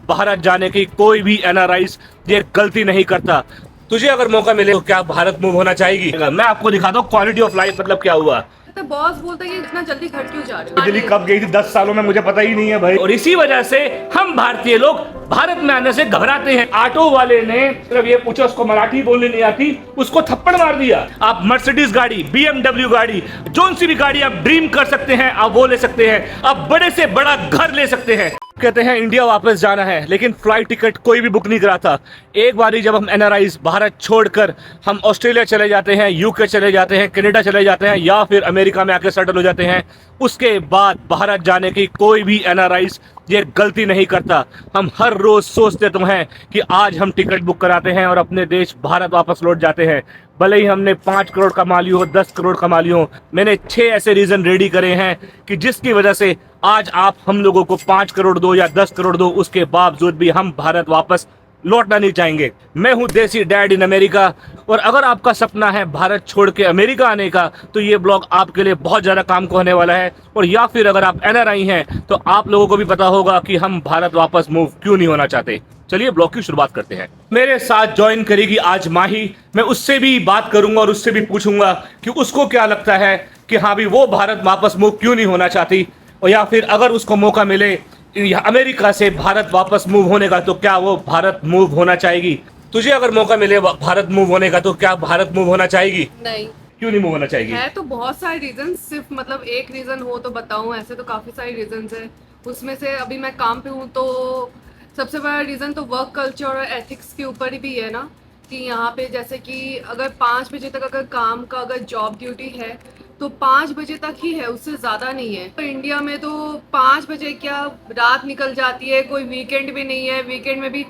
भारत जाने की कोई भी एनआरआईज ये गलती नहीं करता। तुझे अगर मौका मिले तो क्या भारत मूव होना चाहेगी? मैं आपको दिखाता हूँ क्वालिटी ऑफ लाइफ मतलब क्या हुआ। तो बॉस बोलता है कि इतना जल्दी घर क्यों जा रहे हो? दिल्ली कब गई थी 10 सालों में मुझे पता ही नहीं है भाई। और इसी वजह से हम भारतीय लोग भारत में आने से घबराते हैं। ऑटो वाले ने सिर्फ ये पूछा, उसको मराठी बोलनी नहीं आती, उसको थप्पड़ मार दिया। आप मर्सिडीज गाड़ी, बीएमडब्ल्यू गाड़ी, जोन सी भी गाड़ी आप ड्रीम कर सकते हैं, आप वो ले सकते हैं। आप बड़े से बड़ा घर ले सकते हैं। कहते हैं इंडिया वापस जाना है, लेकिन फ्लाइट टिकट कोई भी बुक नहीं कराता। एक बार जब हम एनआरआईज भारत छोड़कर हम ऑस्ट्रेलिया चले जाते हैं, यूके चले जाते हैं, कनाडा चले जाते हैं, या फिर अमेरिका में आके सेटल हो जाते हैं, उसके बाद भारत जाने की कोई भी एनआरआईज ये गलती नहीं करता। हम हर रोज सोचते तो हैं कि आज हम टिकट बुक कराते हैं और अपने देश भारत वापस लौट जाते हैं। भले ही हमने 5 करोड़ कमा ली हो, 10 करोड़ कमा ली हो। मैंने 6 ऐसे रीजन रेडी करे हैं कि जिसकी वजह से आज आप हम लोगों को 5 करोड़ दो या 10 करोड़ दो, उसके बावजूद भी हम भारत वापस लौटना नहीं चाहेंगे। मैं हूं देसी डैड इन अमेरिका, और अगर आपका सपना है भारत छोड़ के अमेरिका आने का, तो ये ब्लॉग आपके लिए बहुत ज़्यादा काम को होने वाला है। और या फिर अगर आप एनआरआई हैं तो आप लोगों को भी पता होगा कि हम भारत वापस मूव क्यों नहीं होना चाहते। चलिए ब्लॉग की शुरुआत करते हैं। मेरे साथ ज्वाइन करेगी आज माही। मैं उससे भी बात करूंगा और उससे भी पूछूंगा कि उसको क्या लगता है कि हाँ भी वो भारत वापस मूव क्यों नहीं होना चाहती, और या फिर अगर उसको मौका मिले अमेरिका से भारत वापस मूव होने का तो क्या वो भारत मूव होना चाहेगी। तुझे अगर मौका मिले भारत मूव होने का तो क्या भारत मूव होना चाहेगी? नहीं। क्यों नहीं मूव होना चाहेगी? है तो बहुत सारे रीजन, सिर्फ मतलब एक रीजन हो तो बताऊं, ऐसे तो काफी सारे रीजन है। उसमें से अभी मैं काम पे हूँ तो सबसे बड़ा रीजन तो वर्क कल्चर और एथिक्स के ऊपर ही भी है ना, कि यहाँ पे जैसे कि अगर 5 बजे तक अगर काम का अगर जॉब ड्यूटी है तो 5 बजे तक ही है, उससे ज़्यादा नहीं है। तो इंडिया में तो 5 बजे क्या रात निकल जाती है, कोई वीकेंड भी नहीं है। वीकेंड में भी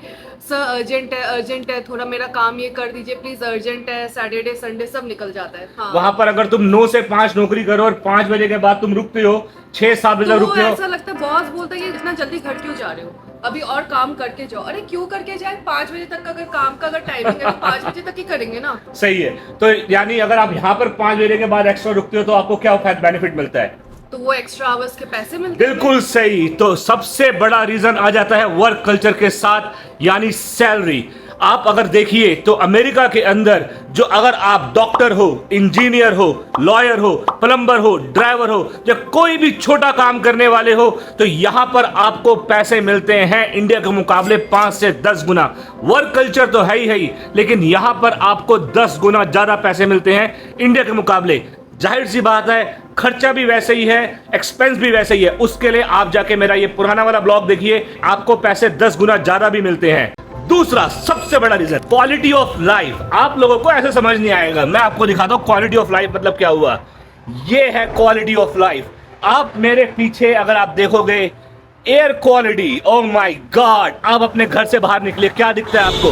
सर अर्जेंट है, थोड़ा मेरा काम ये कर दीजिए प्लीज, अर्जेंट है, सैटरडे संडे सब निकल जाता है। हाँ। वहां पर अगर तुम 9 से 5 नौकरी करो और 5 बजे के बाद तुम रुकते हो, 6-7 बजे तो रुकते हो, ऐसा लगता है, बॉस बोलता है कि इतना जल्दी घर क्यों जा रहे हो, अभी और काम करके जाओ। अरे क्यों करके जाए, 5 बजे तक का अगर काम का अगर टाइमिंग है तो 5 बजे तक ही करेंगे ना। सही है। तो यानी अगर आप यहाँ पर 5 बजे के बाद एक्स्ट्रा रुकते हो तो आपको क्या बेनिफिट मिलता है? तो वो एक्स्ट्रा आवर्स के पैसे मिलते हैं। बिल्कुल सही। तो सबसे बड़ा रीजन आ जाता है वर्क कल्चर के साथ, यानी सैलरी। आप अगर देखिए तो अमेरिका के अंदर जो अगर आप डॉक्टर हो, इंजीनियर हो, लॉयर हो, प्लम्बर हो, ड्राइवर हो, या कोई भी छोटा काम करने वाले हो, तो यहां पर आपको पैसे मिलते हैं इंडिया के मुकाबले 5 से 10 गुना। वर्क कल्चर तो है ही, लेकिन यहां पर आपको 10 गुना ज्यादा पैसे मिलते हैं इंडिया के मुकाबले। जाहिर सी बात है, खर्चा भी वैसे ही है, एक्सपेंस भी वैसे ही है। उसके लिए आप जाके मेरा ये पुराना वाला ब्लॉग देखिए, आपको पैसे 10 गुना ज्यादा भी मिलते हैं। दूसरा सबसे बड़ा रीजन क्वालिटी ऑफ लाइफ। आप लोगों को ऐसे समझ नहीं आएगा, मैं आपको दिखाता हूं क्वालिटी ऑफ लाइफ मतलब क्या हुआ। ये है क्वालिटी ऑफ लाइफ। आप मेरे पीछे अगर आप देखोगे, air quality, oh my God. आप अपने घर से बाहर निकले, क्या दिखता है आपको?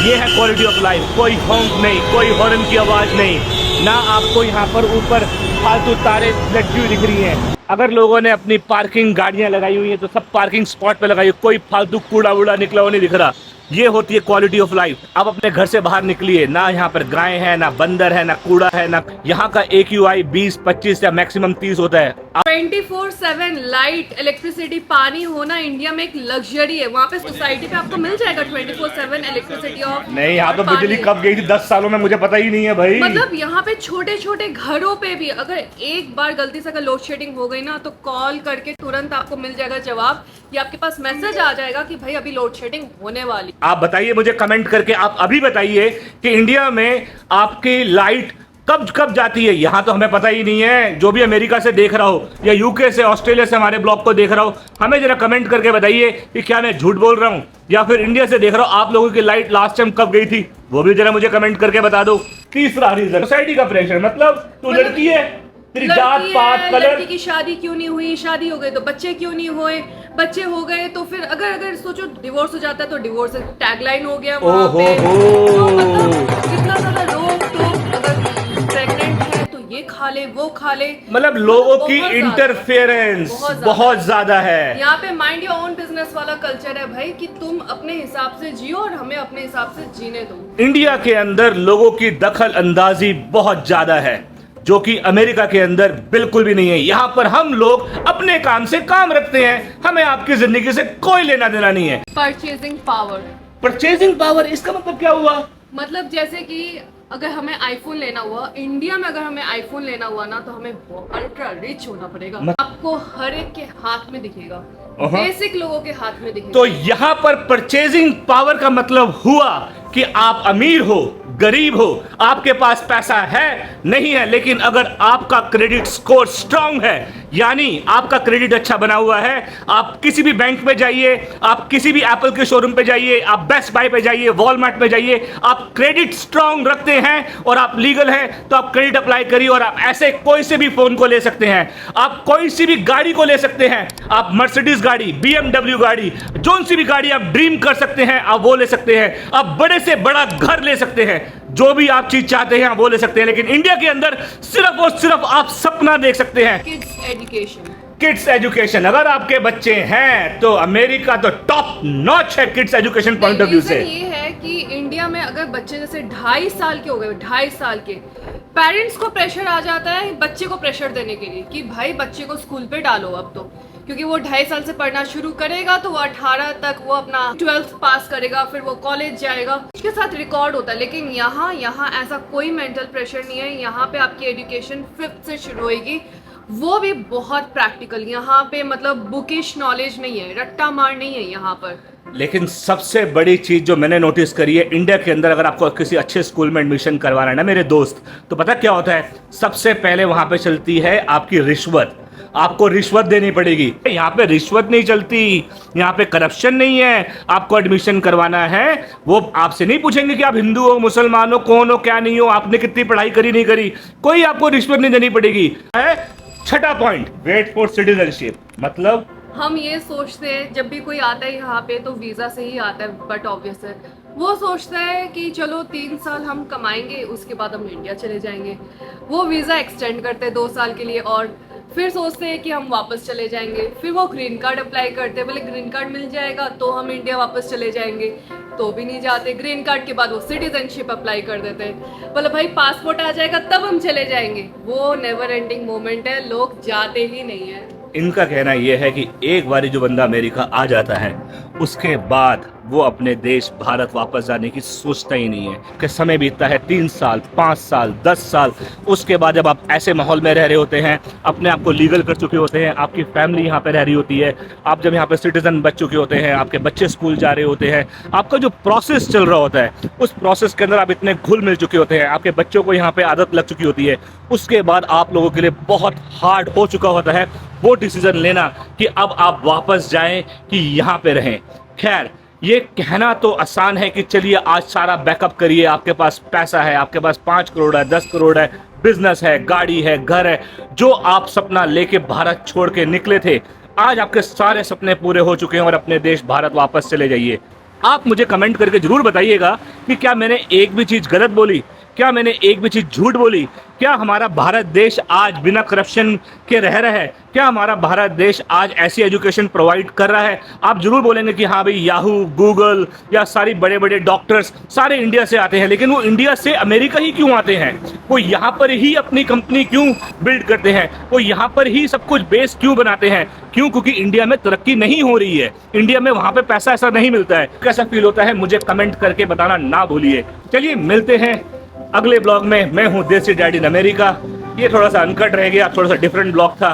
ये है क्वालिटी ऑफ लाइफ। कोई हॉर्न नहीं, कोई हॉर्न की आवाज नहीं, ना आपको यहाँ पर ऊपर फालतू तारे लटकी हुई दिख रही हैं। अगर लोगों ने अपनी पार्किंग गाड़ियां लगाई हुई हैं तो सब पार्किंग स्पॉट पे लगाई, कोई फालतू कूड़ा वूड़ा निकला हुआ नहीं दिख रहा। ये होती है क्वालिटी ऑफ लाइफ। आप अपने घर से बाहर निकलिए, ना यहाँ पर गाय है, ना बंदर है, ना कूड़ा है, ना यहाँ का AQI 20-25 या मैक्सिमम 30 होता है। 24/7 लाइट, इलेक्ट्रिसिटी, पानी होना इंडिया में एक लग्जरी है। वहाँ पे सोसाइटी पे आपको मिल जाएगा 24/7 इलेक्ट्रिसिटी और नहीं, यहाँ तो बिजली कब गई थी 10 सालों में मुझे पता ही नहीं है भाई। मतलब यहाँ पे छोटे छोटे घरों पे भी अगर एक बार गलती से अगर लोड शेडिंग हो गई ना, तो कॉल करके तुरंत आपको मिल जाएगा जवाब, या आपके पास मैसेज आ जाएगा कि भाई अभी लोड शेडिंग होने वाली। आप बताइए मुझे कमेंट करके, आप अभी बताइए कि इंडिया में आपकी लाइट कब जाती है। यहाँ तो हमें पता ही नहीं है। जो भी अमेरिका से देख रहा हो या यूके से, ऑस्ट्रेलिया से हमारे ब्लॉग को देख रहा हो, हमें जरा कमेंट करके बताइए कि क्या मैं झूठ बोल रहा हूँ, या फिर इंडिया से देख रहा हूँ, आप लोगों की लाइट लास्ट टाइम कब गई थी, वो भी जरा मुझे कमेंट करके बता दो। तीसरा रीजन सोसाइटी का प्रेशर। मतलब तू लड़की है, तेरी जात पात कलर, लड़की की शादी क्यों नहीं हुई, शादी हो गई तो बच्चे क्यों नहीं हुए, बच्चे हो गए तो फिर अगर सोचो डिवोर्स हो जाता है तो डिवोर्स टैगलाइन हो गया वहाँ पे। तो मतलब कितना ज्यादा रोक टोक, अगर प्रेग्नेंट है तो ये खा ले वो खा ले, मतलब लोगों की इंटरफेरेंस बहुत ज्यादा है। यहाँ पे माइंड योर ओन बिजनेस वाला कल्चर है भाई, कि तुम अपने हिसाब से जियो और हमें अपने हिसाब से जीने दो। इंडिया के अंदर लोगों की दखल अंदाजी बहुत ज्यादा है। जो कि अमेरिका के अंदर बिल्कुल भी नहीं है। यहां पर हम लोग अपने काम से काम रखते हैं, हमें आपकी जिंदगी से कोई लेना देना नहीं है। परचेजिंग पावर, परचेजिंग पावर, इसका मतलब क्या हुआ? मतलब जैसे कि अगर हमें आईफोन लेना हुआ, इंडिया में अगर हमें आईफोन लेना हुआ ना, तो हमें अल्ट्रा रिच होना पड़ेगा। आपको हर एक के हाथ में दिखेगा, बेसिक लोगों के हाथ में दिखेगा। तो यहां पर परचेजिंग पावर का मतलब हुआ कि आप अमीर हो, गरीब हो, आपके पास पैसा है नहीं है, लेकिन अगर आपका क्रेडिट स्कोर स्ट्रांग है, यानी आपका क्रेडिट अच्छा बना हुआ है, आप किसी भी बैंक में जाइए, आप किसी भी एप्पल के शोरूम पे जाइए, आप बेस्ट बाय पे जाइए, वॉलमार्ट में जाइए, आप क्रेडिट स्ट्रांग रखते हैं और आप लीगल हैं, तो आप क्रेडिट अप्लाई करिए और आप ऐसे कोई से भी फोन को ले सकते हैं, आप कोई सी भी गाड़ी को ले सकते हैं, आप मर्सिडीज गाड़ी, BMW गाड़ी, जोन सी भी गाड़ी आप ड्रीम कर सकते हैं, आप वो ले सकते हैं, आप बड़े से बड़ा घर ले सकते हैं, जो भी आप चीज चाहते हैं आप वो ले सकते हैं। लेकिन इंडिया के अंदर सिर्फ और सिर्फ आप सपना देख सकते हैं। किड्स एजुकेशन, अगर आपके बच्चे हैं तो अमेरिका तो टॉप नॉच है kids education point of view से। ये है कि इंडिया में अगर बच्चे जैसे 2.5 साल के हो गए, 2.5 साल के, पेरेंट्स को प्रेशर आ जाता है बच्चे को प्रेशर देने के लिए कि भाई बच्चे को स्कूल पे डालो अब तो, क्योंकि वो 2.5 साल से पढ़ना शुरू करेगा तो वो 18 तक वो अपना 12th पास करेगा, फिर वो कॉलेज जाएगा, उसके साथ रिकॉर्ड होता है। लेकिन यहाँ ऐसा कोई मेंटल प्रेशर नहीं है। यहाँ पे आपकी एजुकेशन 5th से शुरू होगी, वो भी बहुत प्रैक्टिकल। यहाँ पे मतलब बुकिश नॉलेज नहीं है, रट्टा मार नहीं है यहाँ पर। लेकिन सबसे बड़ी चीज जो मैंने नोटिस करी है इंडिया के अंदर, अगर आपको किसी अच्छे स्कूल में एडमिशन करवाना है ना मेरे दोस्त, तो पता क्या होता है? सबसे पहले वहां पे चलती है आपकी रिश्वत। आपको रिश्वत देनी पड़ेगी। यहाँ पे रिश्वत नहीं चलती, यहाँ पे करप्शन नहीं है। आपको एडमिशन करवाना है, वो आपसे नहीं पूछेंगे कि आप हिंदू हो, मुसलमान हो, कौन हो, क्या नहीं हो, आपने कितनी पढ़ाई करी नहीं करी, कोई आपको रिश्वत नहीं देनी पड़ेगी। छठा पॉइंट, वेट फॉर सिटीजनशिप। मतलब हम ये सोचते हैं जब भी कोई आता है यहाँ पे तो वीज़ा से ही आता है, बट ऑब्वियस है वो सोचता है कि चलो 3 साल हम कमाएंगे, उसके बाद हम इंडिया चले जाएंगे। वो वीज़ा एक्सटेंड करते हैं 2 साल के लिए और फिर सोचते हैं कि हम वापस चले जाएंगे। फिर वो ग्रीन कार्ड अप्लाई करते हैं, बोले ग्रीन कार्ड मिल जाएगा तो हम इंडिया वापस चले जाएंगे, तो भी नहीं जाते। ग्रीन कार्ड के बाद वो सिटीजनशिप अप्लाई कर देते हैं, बोले भाई पासपोर्ट आ जाएगा तब हम चले जाएंगे। वो नेवर एंडिंग मोमेंट है, लोग जाते ही नहीं है। इनका कहना यह है कि एक बार जो बंदा अमेरिका आ जाता है उसके बाद वो अपने देश भारत वापस जाने की सोचता ही नहीं है कि समय बीतता है 3 साल, 5 साल, 10 साल। उसके बाद जब आप ऐसे माहौल में रह रहे होते हैं, अपने आप को लीगल कर चुके होते हैं, आपकी फैमिली यहाँ पे रह रही होती है, आप जब यहाँ पे सिटीजन बच चुके होते हैं, आपके बच्चे स्कूल जा रहे होते हैं, आपका जो प्रोसेस चल रहा होता है उस प्रोसेस के अंदर आप इतने घुल मिल चुके होते हैं, आपके बच्चों को यहाँ पे आदत लग चुकी होती है। उसके बाद आप लोगों के लिए बहुत हार्ड हो चुका होता है वो डिसीजन लेना कि अब आप वापस जाएं कि यहाँ पे रहें। खैर, ये कहना तो आसान है कि चलिए आज सारा बैकअप करिए, आपके पास पैसा है, आपके पास 5 करोड़ है, 10 करोड़ है, बिजनेस है, गाड़ी है, घर है, जो आप सपना लेके भारत छोड़ के निकले थे, आज आपके सारे सपने पूरे हो चुके हैं और अपने देश भारत वापस चले जाइए। आप मुझे कमेंट करके जरूर बताइएगा कि क्या मैंने एक भी चीज गलत बोली, क्या मैंने एक भी चीज झूठ बोली, क्या हमारा भारत देश आज बिना करप्शन के रह रहा है, क्या हमारा भारत देश आज ऐसी एजुकेशन प्रोवाइड कर रहा है। आप जरूर बोलेंगे कि हाँ भाई याहू, गूगल या सारी बड़े बड़े डॉक्टर्स सारे इंडिया से आते हैं, लेकिन वो इंडिया से अमेरिका ही क्यों आते हैं? वो यहाँ पर ही अपनी कंपनी क्यों बिल्ड करते हैं? वो यहाँ पर ही सब कुछ बेस क्यों बनाते हैं? क्यों? क्योंकि इंडिया में तरक्की नहीं हो रही है, इंडिया में वहाँ पे पैसा ऐसा नहीं मिलता है। कैसा फील होता है मुझे कमेंट करके बताना ना भूलिए। चलिए मिलते हैं अगले ब्लॉग में। मैं हूँ देसी डैडी इन अमेरिका। ये थोड़ा सा अनकट रह गया, थोड़ा सा डिफरेंट ब्लॉग था।